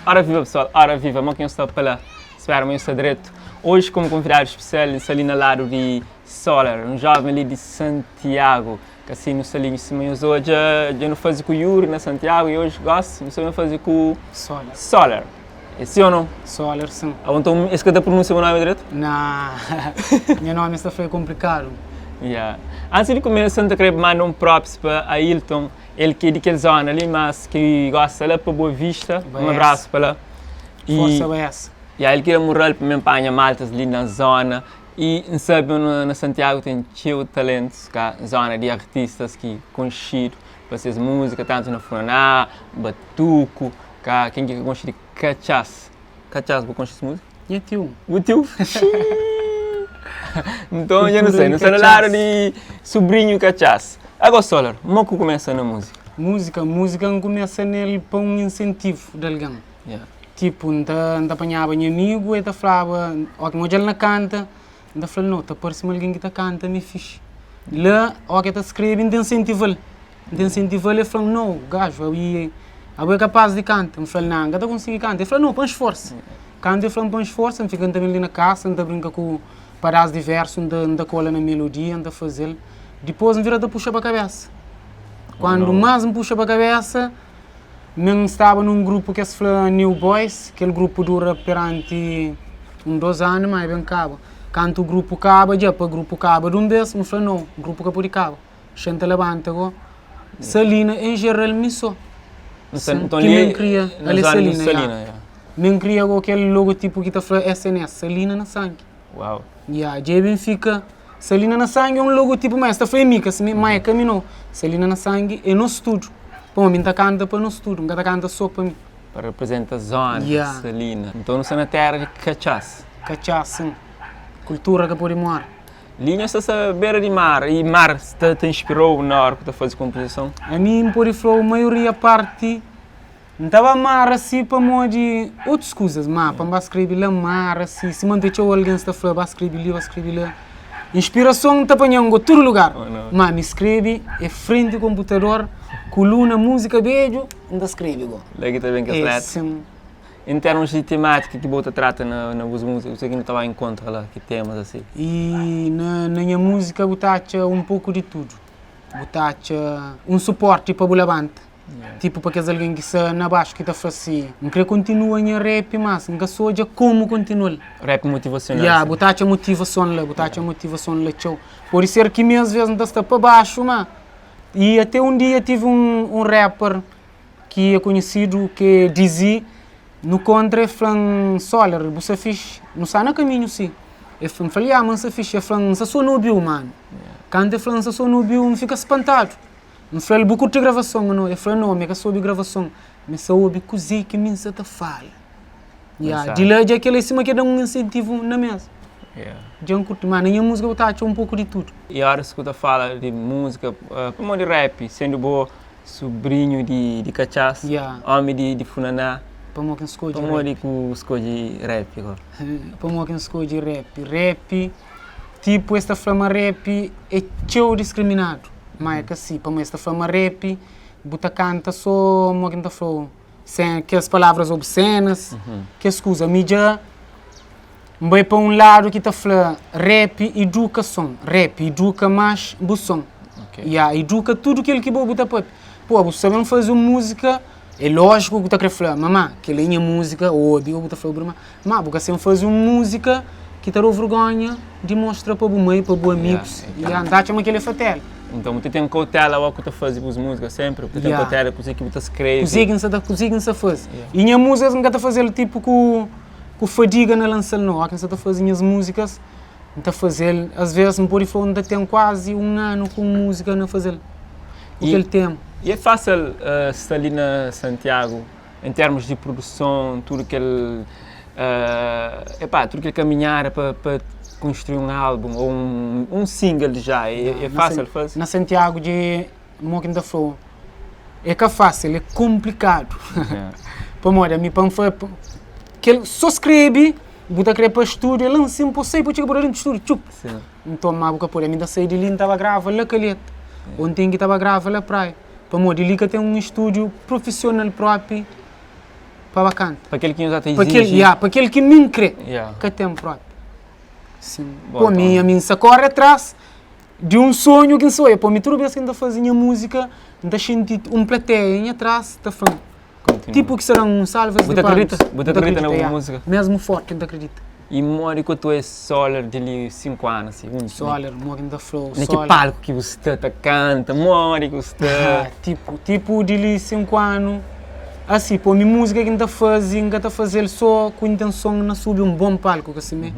Ora viva pessoal, ora viva, mal quem está pela espera, eu estou direto. Hoje como convidado especial, Salina Laro de Solar, um jovem ali de Santiago, que assim no Salinho se me usou, já não fazia com o Yuri na Santiago e hoje gosto, não sei fazer com o Solar. Esse ou não? Solar, sim. Então, esse que está pronunciando o meu nome direito? Não, meu nome está foi complicado. Yeah. Antes de começar, eu queria mandar um props para Ailton, ele que é daquela zona ali, mas que gosta lá para Boa Vista. Um abraço para lá. Força BS. E aí ele queria morrer para mim para maltas ali na zona. E sabe, na Santiago tem cheio de talentos, zona de artistas que conhecidos para essas músicas, tanto na Funaná, Batuco, quem que gosta de cachaça. Cachaça, você conhece essa música? E tio? O tio? Então, eu não sei na Lara de sobrinho cachaça. Agora, Solar, como que começa na música? Música começa nele para um incentivo de alguém. Yeah. Tipo, não apanhava um amigo e falava, ok, hoje ele não canta, não falava, não, parece-me alguém que canta, me fixe. Lá, ok, ele escreve, não incentiva ele. Não incentiva ele, ele falou, não, gajo, eu é capaz de cantar. Eu falei, não, não consegui cantar. Ele falou, não, põe esforço. Canta, ele falou, põe esforço, eu fico também ali na casa, anda brinca com paradas diversos, anda cola na melodia, anda fazer. Depois me vira de puxar para a cabeça. Quando mais me puxa para a cabeça, eu estava num grupo que se chama New Boys, aquele grupo dura perante 2 anos, mas bem acaba. Quando o grupo acaba, já para o grupo acaba de vez, me falou, não, o grupo acabou de acaba. Gente levanta agora. Salina, em geral, me só. Então, que me cria ali Salina. Me cria aquele logotipo que está falando SNS, Salina na sangue. Uau. Já bem fica. Salina na sangue é um logotipo, mas está foi mica, mas caminhou. Salina na sangue é no estúdio. Pô, mim tá canta para no estúdio, nunca tá canta só para mim. Para representar a zona, Salina. Então, não sei na terra de cachaça. Cachaça, cultura que pode morar. Linha está à beira de mar. E mar te inspirou na hora que tu fazes composição? A mim, por exemplo, a maioria parte não estava mar assim para de outras coisas, mas para escrever lá mar assim, se manter alguém está falando, vai escrever lá. Inspiração está apanhando em todo lugar, mas me escreve é frente ao computador, coluna, música, beijo, ainda escreve igual. Legal também que é em termos de temática que você trata na música, você que não estava em conta lá, que temas assim? E na minha música botacha um pouco de tudo. Botacha um suporte para o levante. Tipo para aqueles alguém que está na baixo que está assim. Não quer continuar em rap, mas não só já como continua. Rap motivacional. Botacha motivação lá, botacha motivação lá, tchau. Por isso é que às vezes não está para baixo, mas... E até um dia tive um rapper que é conhecido que dizia no contra falando Solar, você fixe, não sai no caminho sim. Eu falei, mas você fixe, eu falei, você só não ouviu, mano. Quando eu falei, você só não ouviu, me fica espantado. Eu falei, vou curtir gravação, não. Eu falei, não, eu só ouvi gravação. Mas só ouvi cozinha que me está fala. De lá, já aquele em cima que dá um incentivo na mesa. Já um curto, mas na minha música eu tacho um pouco de tudo. E a hora que você fala de música, como de rap, sendo bom, sobrinho de cachaça, homem de Funaná, para quem escolhe rap. Para que escolhe rap agora? Para quem escolhe rap. Rap, tipo, esta forma rap é tão discriminado. Mas é que assim, para esta forma rap, bota canta só, como quem está falando, que as palavras obscenas, que escusa, a mídia vai para um lado que está falando rap educação, rap educa mais bução. Educa tudo aquilo que você bota para. Pô, você não faz uma música. É lógico que você quer falar, mamãe, que linha música, óbvio, você fala, mas você não faz uma música que te dá vergonha de mostrar para o meio, para os amigos, e andar chama aquele fatel. Então, você tem cautela ao que você faz com as músicas sempre, você tem cautela para o que você escreve. Conseguem-se fazer. E a música não está fazendo tipo com fadiga na lança, não. Há quem está fazendo as músicas, não está fazendo, às vezes, não pode falar, ainda tem quase um ano com música não fazer. Aquele tempo. E é fácil estar ali na Santiago, em termos de produção, tudo aquele caminhar para construir um álbum ou um single já, é fácil fazer? Na Santiago de Moquim da Flor, é que é fácil, é complicado. Para morrer, que só escreve, bota para o estúdio, ele não se impossível, porque chega por ali no estúdio, então, mas por aí, ainda saí de ali, estava gravando lá calheta, ontem que estava gravando lá praia. Para morrer, ali que tem um estúdio profissional próprio, para bacana. Para aquele que nos até Para exige. aquele que me crê, Yeah. que tem próprio. Sim. Bom, Pô, então. a mim se corre atrás de um sonho que sou eu. Pô, me tudo vez que ainda fazia música, ainda senti plateia em atrás, tá falando. Continua. Tipo que serão um salvas Você de acredita? palmas. Você acredita na yeah. música? Mesmo forte, ainda acredita. E mora que tu és solar de 5 anos, assim, um Solar, morrendo da flow, naquele solar. palco que você canta, mora que você tipo de 5 anos. Assim, pô, minha música que ainda fazer só com intenção de subir um bom palco, que assim,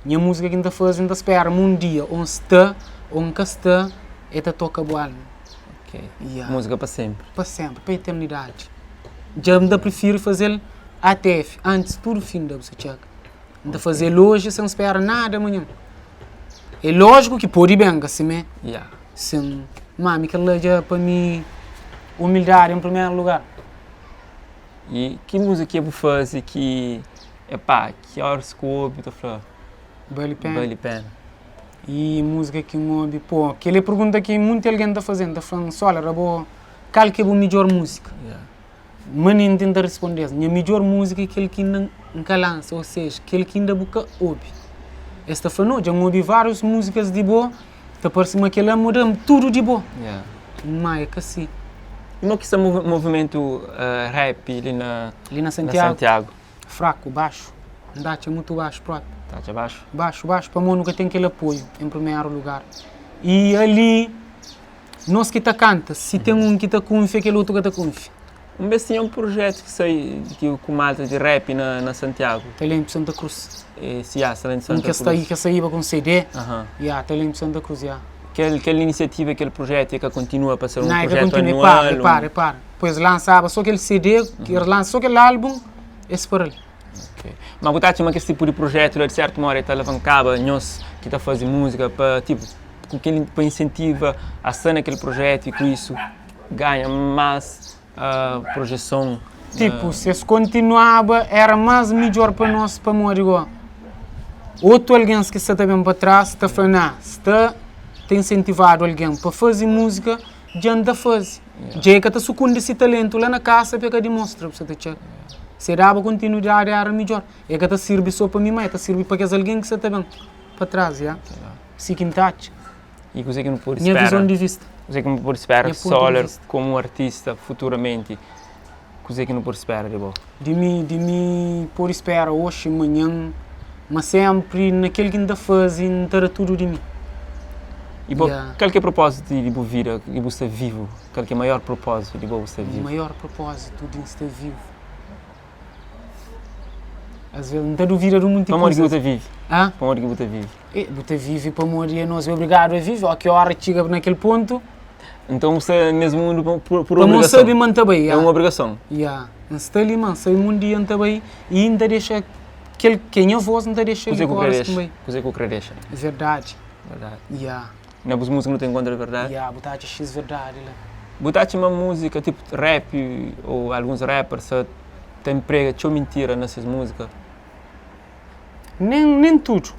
minha música que ainda faz, ainda espera um dia, onde está, onde está, e te toca boa. Ok. Yeah. Música para sempre. Para sempre, para a eternidade. Já ainda prefiro fazer ATF, antes tudo fim da você checa. Ainda fazer hoje sem esperar nada amanhã. É lógico que pode bem, assim, Yeah. sim. Mami, que ela já para mim, humildade em primeiro lugar. E que música é você faz que é pá, que horas que ouve, tu fala, Vale a pena. vale a pena. E música que ouve, pô, aquela pergunta que muita gente está fazendo, está falando, olha, Rabo, qual que é a melhor música? Yeah. Mas não tenta responder. A melhor música é aquele que não lança, ou seja, aquele que ainda boca ouve. Esta falou, já ouvi várias músicas de boa, está parecendo que ela muda tudo de boa. Yeah. Mas é que assim, E não que esse movimento rap ali na ali na na Santiago, Santiago. fraco, baixo, andate muito baixo, próprio. Tá de abaixo? Baixo, para mim nunca tem aquele apoio, em primeiro lugar. E ali, nós que está canta, se tem um que está confia, aquele outro que está confia. Vez tinha um projeto que saiu com malta de rap na Santiago. Está ali em Santa Cruz. Se há, Santa Cruz. Que saiu com CD, Aham. está ali em Santa Cruz, Aquela iniciativa, aquele projeto é que continua para ser um Não, é que projeto continua, anual. para. Pois lançava só aquele CD, que lança só aquele álbum, esse por ali. Okay. Mas você tinha esse tipo de projeto, de certo modo, está alavancava nós que está fazendo música para tipo, para incentivar a cena aquele projeto e com isso ganha mais projeção. Tipo, se isso continuava, era mais melhor para nós, para morrer igual. Outro alguém que está bem para trás, está falando, não, está incentivado alguém para fazer música, já anda a fazer. Já é que está sucumbindo esse talento lá na casa para que demonstra, você está se dava continuidade, era melhor. É que está serve só para mim, mas está serve para que alguém que está bem para trás, já. Se quintate. E você que não pode Minha visão de vista. Você que não pode esperar Minha ponto de Solar vista. como artista futuramente. Você que não pode esperar de bom. De mim, por esperar hoje, amanhã, mas sempre naquele que ainda faz, ainda tudo de mim. E bom, Yeah. qual que é o propósito de você vida, de você vivo? Qual que é o maior propósito de você O vivo? maior propósito de estar vivo. Às vezes, não está duvida de muita Para onde que coisa. você vive? Ah? Para onde que você vive? Você vive para morrer, nós é obrigado a viver. A que hora chega naquele ponto, Então você nesse mundo por para não obrigação? saber manter bem. É uma obrigação. Não está ali, mano, sai um dia anda bem e ainda deixa quem é voz, não deixa Você ele que com horas deixa. também. Você que deixa. É verdade. Verdade. Na música não tem contra a verdade. Botar X verdade lá. Botar uma música tipo rap ou alguns rappers tem emprego, tinha mentira nessas músicas. Nem tudo.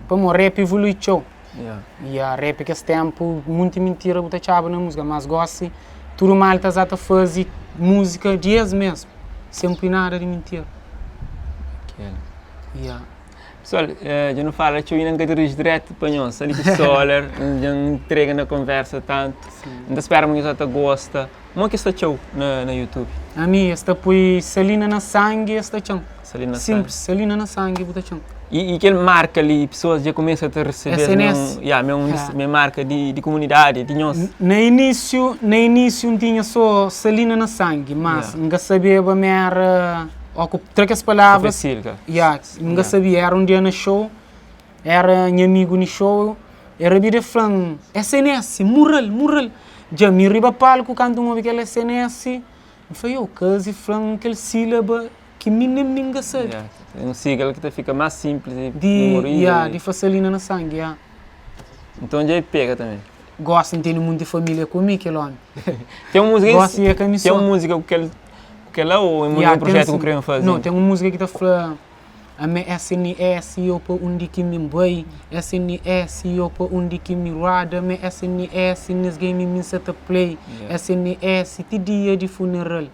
Para o rap evolui show. Yeah. E a rap que esse tempo, muita mentira, botar chave na música, mas gosto, tudo mal está a fazer música de eles mesmo. Sempre nada de mentira. Okay. Pessoal, já não fala, eu ainda dirige direto para nós, ali com o Solar, já entrega na conversa tanto. Ainda espero que você gosta. Como é que está show na YouTube? A minha, esta põe salina na sangue, esta chão. Salina Simples, salina na sangue, botar chão. E aquele marca ali, pessoas já começam a receber SNS. minha marca de comunidade, de nós. No início não tinha só salina na sangue, mas nunca sabia bem era trocas palavras. Nunca sabia, era um dia no show, era meu amigo no show, era vida falando, SNS, mural. Já me riba palco, canto uma aquela SNS, eu falei, quase falando aquele sílaba que ninguém sabe. Um sigla que fica mais simples e De facilina na sangue, Então já pega também. Gosto de ter muita família comigo, aquele homem. Tem uma música Gosto de camisão. Tem uma música que ela ou é um projeto que eu queria fazer? Não, tem uma música que está falando a minha SNS eu para onde que me boi, SNS eu para onde que me roda, minha SNS nesse game me set a play, SNS te dia de funeral.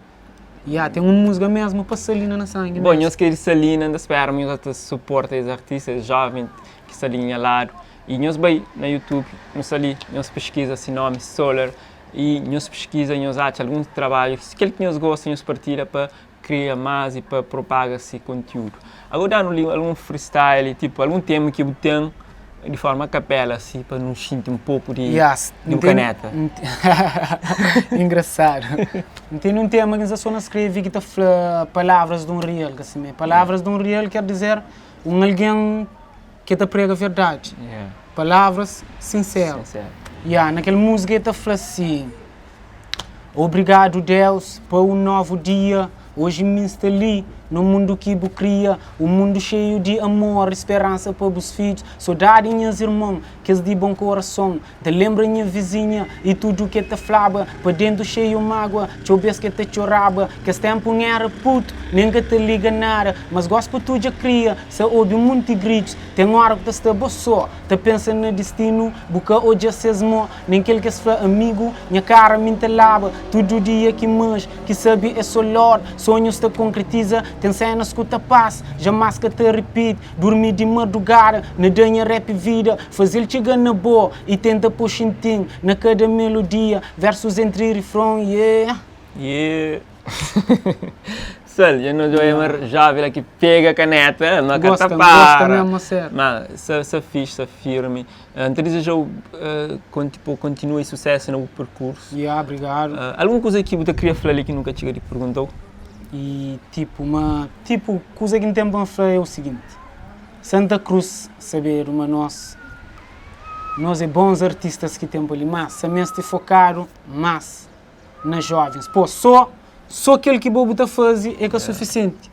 Tem uma música mesmo para Salina na sangue. Bom, nós queremos Salina, nós esperamos que suporte os artistas jovens que estão ali ao lado. E nós vai na YouTube, nós pesquisa esse nome, Solar, e nós pesquisa, nós achamos algum trabalho, se aquele que nós gostamos, nós partilha para criar mais e para propagar esse conteúdo. Agora, algum freestyle, tipo, algum tema que eu tenho, de forma capela, assim, para nos sentir um pouco de caneta. Engraçado. Tem um tema que a escreve que está palavras de um real, assim, palavras de um real quer dizer alguém que te prega a verdade. Palavras sinceras. Naquela música está fala assim: obrigado Deus por um novo dia, hoje me instalei no mundo que eu cria, um mundo cheio de amor, esperança para os filhos, saudade minhas irmãos, que de bom coração, te lembra minha vizinha e tudo que te falava, para dentro cheio de mágoa, choubes que te chorava, que esse tempo não era puto, nem que te liga nada, mas gosto tu já cria, se ouve muito gritos, tem hora que te está só, te pensa no destino, busca hoje a sesmo, nem aquele que se foi amigo, minha cara me lava, todo dia que manjo, que sabe é só Lord, sonhos te concretiza, tem cenas que te passa, jamais que te repite, dormir de madrugada, na danha rap vida, fazer chegar na boa e tenta pôr chintinho na cada melodia, versos entre refrão, Sal, eu não sou uma jovem que pega a caneta, não gosta mesmo, certo. Mas se fixe, se firme. Então, já continua sucesso no percurso. Obrigado. Alguma coisa que você queria falar ali que nunca te perguntou? E coisa que não tem para falar é o seguinte: Santa Cruz, saber, nós é bons artistas que temos ali, mas se mesmo te focaram mais nas jovens, pô, só aquele que vou botar fazer é que é suficiente.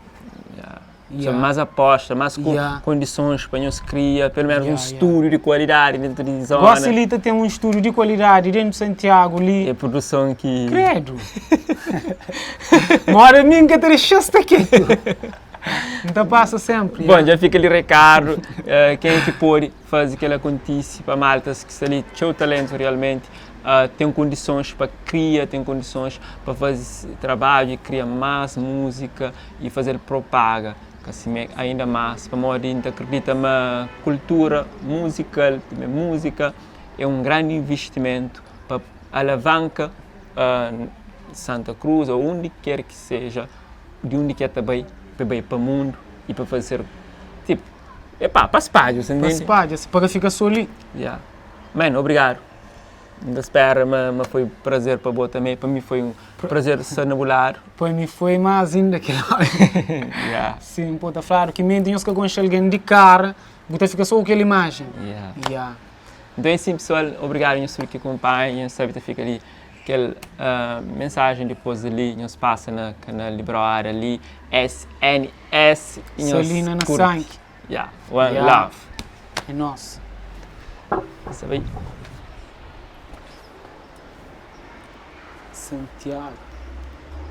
Mais aposta, mais condições para nós criar, pelo menos um estúdio de qualidade dentro de zona. Gosto ali de ter um estúdio de qualidade dentro de Santiago ali. É produção que... Credo! Mora mim que te chance aqui. Então passa sempre. Bom, já fica ali recado, quem é que pode fazer que ela aconteça para maltas que estão ali, seu talento realmente, tem condições para criar, tem condições para fazer trabalho, criar mais música e fazer propaga. Assim, ainda mais, para modo de acreditar na cultura musical, música é um grande investimento para alavancar Santa Cruz ou onde quer que seja, de onde quer também, para o mundo e para fazer, tipo, para espalhar, você entende? Para espalhar, para ficar só ali. Mano, obrigado. Ainda espero, mas foi um prazer para você também. Para mim foi um prazer ser nabular. Para mim foi mais ainda que lá. Sim, pô, tá claro que mesmo tinha que conhecer alguém de cara, você fica só aquela imagem. Então é assim, pessoal, obrigado por que acompanham, sabe que fica ali aquela mensagem depois ali, nos passa na canal Libroar ali, SNS. Salina na sangue. One love. É nosso. Sabe? Santiago.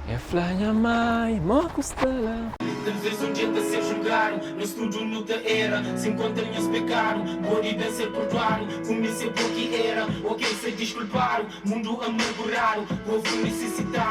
É flanha mai, mo costela. Talvez um dia te ser julgado, no estúdio não te era, se encontra-lhes pecado, pode bem ser perdoado, comi ser porque era, ou quem se desculpar, mundo amargurado, povo necessitado.